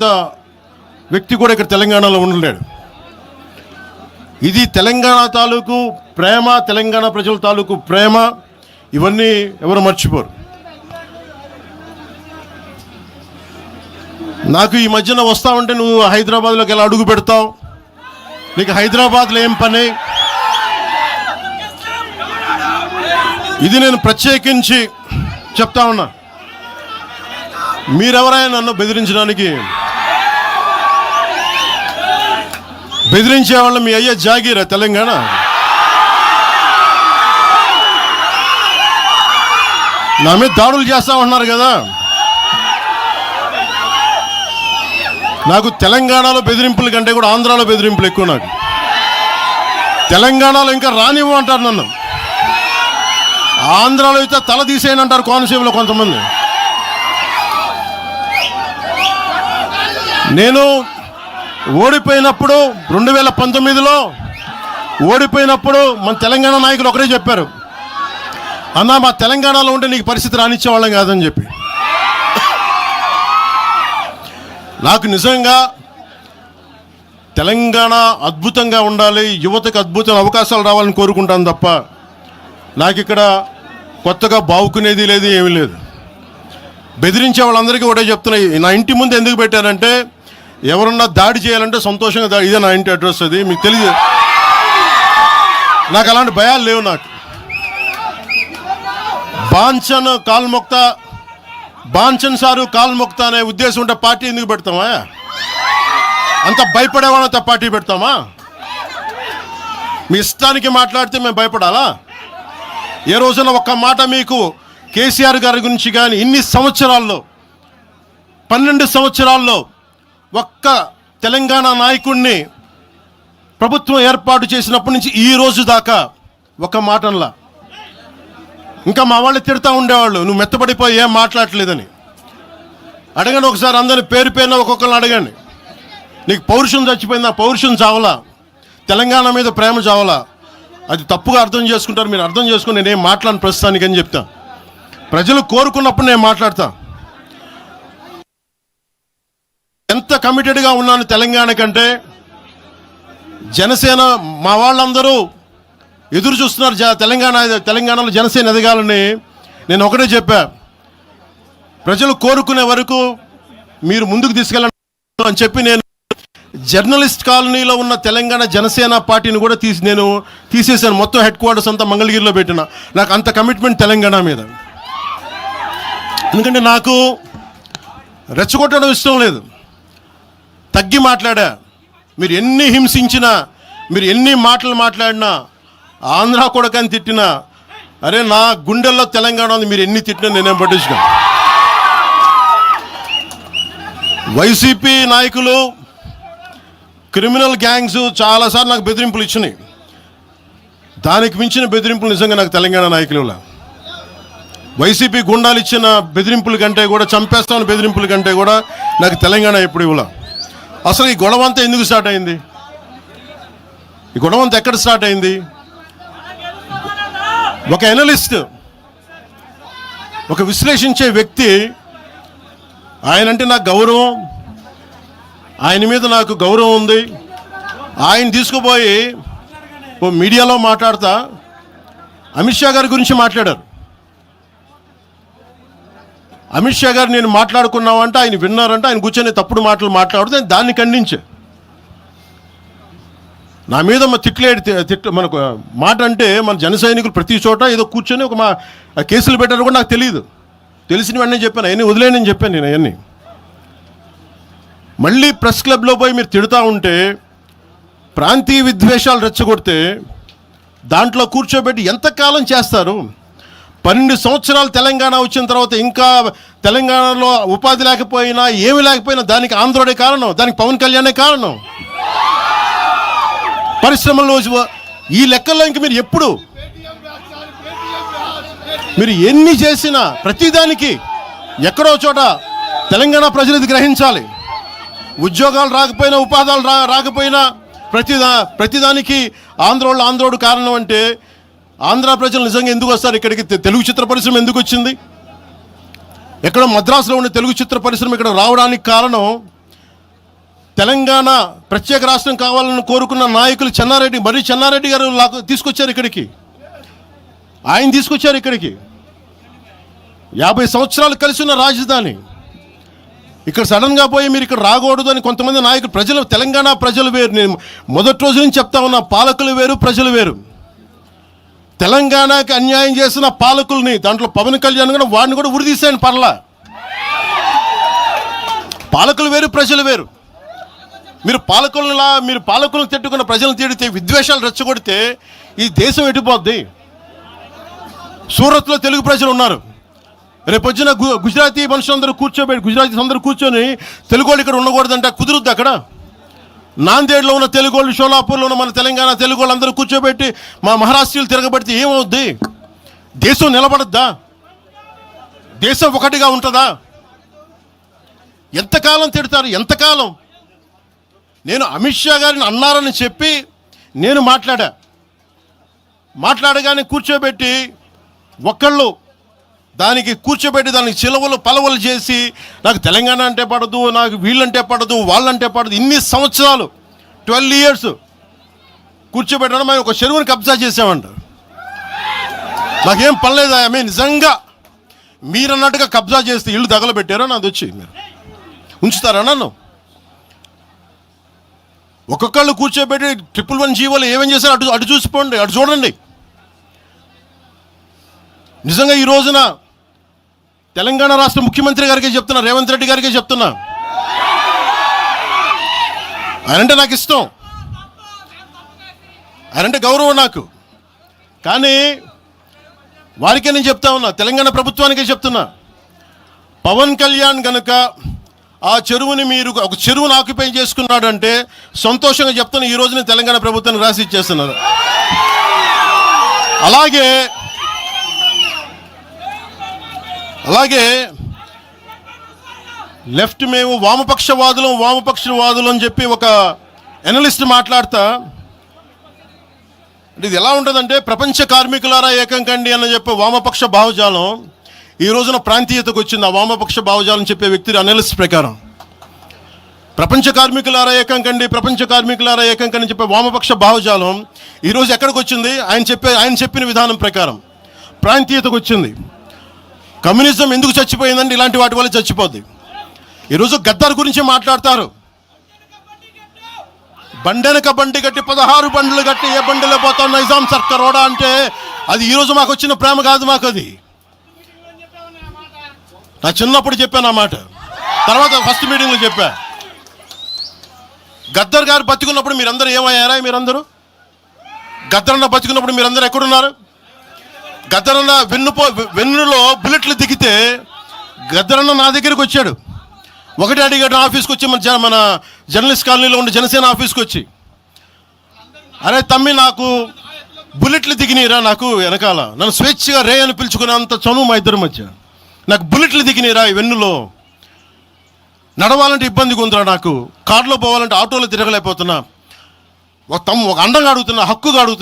చేసేంత వ్యక్తి కూడా ఇక్కడ తెలంగాణలో ఉండలేడు. ఇది తెలంగాణ తాలూకు ప్రేమ, తెలంగాణ ప్రజల తాలూకు ప్రేమ, ఇవన్నీ ఎవరు మర్చిపోరు. నాకు ఈ మధ్యన వస్తా ఉంటే నువ్వు హైదరాబాద్లోకి ఎలా అడుగు పెడతావు, నీకు హైదరాబాద్లో ఏం పని, ఇది నేను ప్రత్యేకించి చెప్తా ఉన్నా. మీరెవరైనా నన్ను బెదిరించే వాళ్ళు మీ అయ్యే జాగీరా తెలంగాణ? నా మీద దాడులు చేస్తా ఉన్నారు కదా. నాకు తెలంగాణలో బెదిరింపుల కంటే కూడా ఆంధ్రాలో బెదిరింపులు ఎక్కువ. నాకు తెలంగాణలో ఇంకా రానివ్వు అంటారు నన్ను, ఆంధ్రాలో అయితే తల తీసేయని అంటారు కోనసీమలో కొంతమంది. నేను ఓడిపోయినప్పుడు 2019లో ఓడిపోయినప్పుడు మన తెలంగాణ నాయకులు ఒకరే చెప్పారు, అన్నా మా తెలంగాణలో ఉంటే నీకు పరిస్థితి రానిచ్చేవాళ్ళం కాదని చెప్పి. నాకు నిజంగా తెలంగాణ అద్భుతంగా ఉండాలి, యువతకు అద్భుతమైన అవకాశాలు రావాలని కోరుకుంటాను తప్ప నాకు ఇక్కడ కొత్తగా బావుకునేది లేదు, ఏమీ లేదు. బెదిరించే వాళ్ళందరికీ ఒకటే చెప్తున్నాయి. నా ఇంటి ముందు ఎందుకు పెట్టారంటే ఎవరన్నా దాడి చేయాలంటే సంతోషంగా ఇదే నా ఇంటి అడ్రస్, అది మీకు తెలియదు. నాకు అలాంటి భయాలు లేవు. నాకు బాంచన్ సారు కాల్మొక్తా అనే ఉద్దేశం ఉంటే పార్టీ ఎందుకు పెడతామా? అంత భయపడేవాళ్ళంత పార్టీ పెడతామా? మీ ఇష్టానికి మాట్లాడితే మేము భయపడాలా? ఏ రోజున ఒక్క మాట మీకు కేసీఆర్ గారి గురించి కానీ ఇన్ని సంవత్సరాల్లో 12 సంవత్సరాల్లో ఒక్క తెలంగాణ నాయకుడిని ప్రభుత్వం ఏర్పాటు చేసినప్పటి నుంచి ఈ రోజు దాకా ఒక మాటలా. ఇంకా మా వాళ్ళు తిడతా ఉండేవాళ్ళు, నువ్వు మెత్తబడిపోయి ఏం మాట్లాడలేదని. అడగండి ఒకసారి అందరిని పేరు పేరున ఒక్కొక్కరిని అడగండి. నీకు పౌరుషం చచ్చిపోయిందా? పౌరుషం చావలా, తెలంగాణ మీద ప్రేమ చావలా. అది తప్పుగా అర్థం చేసుకుంటారు. మీరు అర్థం చేసుకుని నేనేం మాట్లాడను ప్రస్తుతానికి అని చెప్తా. ప్రజలు కోరుకున్నప్పుడు నేను మాట్లాడతా. ఎంత కమిటెడ్గా ఉన్నాను తెలంగాణ కంటే, జనసేన మా వాళ్ళందరూ ఎదురు చూస్తున్నారు తెలంగాణలో జనసేన ఎదగాలని. నేను ఒకటే చెప్పా, ప్రజలు కోరుకునే వరకు మీరు ముందుకు తీసుకెళ్ళండి అని చెప్పి నేను జర్నలిస్ట్ కాలనీలో ఉన్న తెలంగాణ జనసేన పార్టీని కూడా నేను తీసేశాను. మొత్తం హెడ్ క్వార్టర్స్ అంతా మంగళగిరిలో పెట్టిన. నాకు అంత కమిట్మెంట్ తెలంగాణ మీద. ఎందుకంటే నాకు రెచ్చగొట్టడం ఇష్టం లేదు, తగ్గి మాట్లాడా. మీరు ఎన్ని హింసించినా, మీరు ఎన్ని మాటలు మాట్లాడినా, ఆంధ్ర కొడకని తిట్టినా, అరే నా గుండెల్లో తెలంగాణ ఉంది, మీరు ఎన్ని తిట్టినా నేనేం పట్టించుకోను. వైసీపీ నాయకులు, క్రిమినల్ గ్యాంగ్స్ చాలాసార్లు నాకు బెదిరింపులు ఇచ్చినాయి. దానికి మించిన బెదిరింపులు నిజంగా నాకు తెలంగాణ నాయకులు. వైసీపీ గుండాలు ఇచ్చిన బెదిరింపుల కంటే కూడా, చంపేస్తామని బెదిరింపుల కంటే కూడా నాకు తెలంగాణ ఎప్పుడు ఇవ్వాల. అసలు ఈ గొడవ అంతా ఎందుకు స్టార్ట్ అయింది? ఈ గొడవ అంతా ఎక్కడ స్టార్ట్ అయింది? ఒక ఎనలిస్ట్, ఒక విశ్లేషించే వ్యక్తి, ఆయనంటే నాకు గౌరవం, ఆయన మీద నాకు గౌరవం ఉంది. ఆయన తీసుకుపోయి ఓ మీడియాలో మాట్లాడతా అమిత్ షా గారి గురించి మాట్లాడారు. అమిత్ షా గారు నేను మాట్లాడుకున్నామంటే ఆయన విన్నారంటే, ఆయన కూర్చొని తప్పుడు మాటలు మాట్లాడితే దాన్ని ఖండించే. నా మీద మనకు మాట అంటే మన జన సైనికులు ప్రతి చోట ఏదో కూర్చొని ఒక కేసులు పెట్టారు కూడా నాకు తెలియదు. తెలిసినవన్నీ చెప్పాను, అవన్నీ వదిలేనని చెప్పాను నేను. అవన్నీ మళ్ళీ ప్రెస్ క్లబ్లో పోయి మీరు తిడుతూ ఉంటే, ప్రాంతీయ విద్వేషాలు రెచ్చగొడితే దాంట్లో కూర్చోబెట్టి ఎంతకాలం చేస్తారు? 12 సంవత్సరాలు తెలంగాణ వచ్చిన తర్వాత ఇంకా తెలంగాణలో ఉపాధి లేకపోయినా, ఏమి లేకపోయినా దానికి ఆంధ్రుడే కారణం, దానికి పవన్ కళ్యాణే కారణం. పరిశ్రమల్లో ఈ లెక్కల్లో ఇంక మీరు ఎప్పుడు మీరు ఎన్ని చేసినా ప్రతిదానికి ఎక్కడో చోట తెలంగాణ ప్రజలు ఇది గ్రహించాలి. ఉద్యోగాలు రాకపోయినా, ఉపాధాలు రాకపోయినా ప్రతిదానికి ఆంధ్రోడు కారణం అంటే, ఆంధ్ర ప్రజలు నిజంగా ఎందుకు వస్తారు ఇక్కడికి? తెలుగు చిత్ర పరిశ్రమ ఎందుకు వచ్చింది? ఎక్కడో మద్రాసులో ఉండే తెలుగు చిత్ర పరిశ్రమ ఇక్కడ రావడానికి కారణం తెలంగాణ ప్రత్యేక రాష్ట్రం కావాలని కోరుకున్న నాయకులు చెన్నారెడ్డి గారు తీసుకొచ్చారు ఇక్కడికి. ఆయన తీసుకొచ్చారు ఇక్కడికి. 50 సంవత్సరాలు కలిసి ఉన్న రాజధాని ఇక్కడ సడన్గా పోయి మీరు ఇక్కడ రాకూడదు అని కొంతమంది నాయకులు, తెలంగాణ ప్రజలు వేరు. నేను మొదటి రోజు నుంచి చెప్తా ఉన్నా, పాలకులు వేరు, ప్రజలు వేరు. తెలంగాణకి అన్యాయం చేసిన పాలకుల్ని, దాంట్లో పవన్ కళ్యాణ్ కూడా వాడిని కూడా ఉరిదీసాను పర్లా. పాలకులు వేరు, ప్రజలు వేరు. మీరు పాలకులను తిట్టుకున్న ప్రజలను తిడితే, విద్వేషాలు రెచ్చగొడితే ఈ దేశం ఎటుపోద్ది? సూరత్లో తెలుగు ప్రజలు ఉన్నారు. రేపొచ్చిన గుజరాతీ మనుషులందరూ గుజరాతీస్ అందరూ కూర్చొని తెలుగు వాళ్ళు ఇక్కడ ఉండకూడదంటే కుదురుద్ది అక్కడ? నాందేడ్లో ఉన్న తెలుగు వాళ్ళు, షోలాపూర్లో ఉన్న మన తెలంగాణ తెలుగు వాళ్ళు అందరూ కూర్చోబెట్టి మా మహారాష్ట్రీయులు తిరగబడితే ఏమవుద్ది? దేశం నిలబడద్దా? దేశం ఒకటిగా ఉంటుందా? ఎంతకాలం తిడతారు? ఎంతకాలం? నేను అమిత్ షా గారిని అన్నారని చెప్పి నేను మాట్లాడగానే కూర్చోబెట్టి దానికి చిలవలు పలవలు చేసి నాకు తెలంగాణ అంటే పడదు, నాకు వీళ్ళంటే పడదు, వాళ్ళంటే పడదు, ఇన్ని సంవత్సరాలు 12 years కూర్చోబెట్టడం. మేము ఒక చెరువుని కబ్జా చేసామంట. నాకేం పనిలేదా? నిజంగా మీరన్నట్టుగా కబ్జా చేస్తే ఇల్లు తగలబెట్టారా? నాది వచ్చి మీరు ఉంచుతారా నన్ను? ఒక్కొక్కళ్ళు కూర్చోబెట్టి 111 జీవోలు ఏమేం చేశారు అటు చూసిపోండి, అటు చూడండి. నిజంగా ఈ రోజున తెలంగాణ రాష్ట్ర ముఖ్యమంత్రి గారికే చెప్తున్నా, రేవంత్ రెడ్డి గారికే చెప్తున్నా, ఆయనంటే నాకు ఇష్టం, ఆయనంటే గౌరవం నాకు. కానీ వారికే నేను చెప్తా ఉన్నా, తెలంగాణ ప్రభుత్వానికే చెప్తున్నా, పవన్ కళ్యాణ్ కనుక ఆ చెరువుని ఒక చెరువును ఆక్యుపై చేసుకున్నాడంటే సంతోషంగా చెప్తాను, ఈ రోజున తెలంగాణ ప్రభుత్వానికి రాసి ఇచ్చేస్తున్నారు. అలాగే లెఫ్ట్ మేము వామపక్షవాదులు అని చెప్పి ఒక ఎనలిస్ట్ మాట్లాడతా, ఇది ఎలా ఉంటుందంటే, ప్రపంచ కార్మికులారా ఏకం కండి అని చెప్పే వామపక్ష భావజాలం ఈ రోజున ప్రాంతీయతకు వచ్చింది. ఆ వామపక్ష భావజాలం చెప్పే వ్యక్తి అనలిస్ట్ ప్రకారం ప్రపంచ కార్మికులారా ఏకం కండి అని చెప్పే వామపక్ష భావజాలం ఈరోజు ఎక్కడికి వచ్చింది? ఆయన చెప్పిన విధానం ప్రకారం ప్రాంతీయతకు వచ్చింది. కమ్యూనిజం ఎందుకు చచ్చిపోయిందండి? ఇలాంటి వాటి వల్ల చచ్చిపోద్ది. ఈరోజు గద్దర్ గురించి మాట్లాడతారు. బండెనక బండి కట్టి 16 బండ్లు కట్టి ఏ బండిలో పోతాం నైజాం సర్కార్ ఓడా అంటే అది ఈరోజు మాకు వచ్చిన ప్రేమ కాదు. మాకు అది నా చిన్నప్పుడు చెప్పాను ఆ మాట, తర్వాత ఫస్ట్ మీటింగ్లో చెప్పా. గద్దర్ గారు బతికున్నప్పుడు మీరందరూ ఏమయ్యారా? గద్దరన్న బతికున్నప్పుడు మీరందరూ ఎక్కడున్నారు? గద్దరన్న వెన్నులో బుల్లెట్లు దిగితే గద్దరన్న నా దగ్గరికి వచ్చాడు. ఒకటి అడిగాడు ఆఫీస్కి వచ్చి, మన జర్నలిస్ట్ కాలనీలో ఉండే జనసేన ఆఫీస్కి వచ్చి, అరే తమ్మి నాకు బుల్లెట్లు దిగినీరా, నాకు వెనకాల నన్ను స్వేచ్ఛగా రే అని పిలుచుకునే అంత చనువు మా ఇద్దరి మధ్య, నాకు బుల్లెట్లు దిగినీరా ఈ వెన్నులో, నడవాలంటే ఇబ్బందిగా ఉందిరా, నాకు కార్లో పోవాలంటే ఆటోలో తిరగలేకపోతున్నా, ఒక అండంగా అడుగుతున్నా, హక్కుగా అడుగుతున్నా.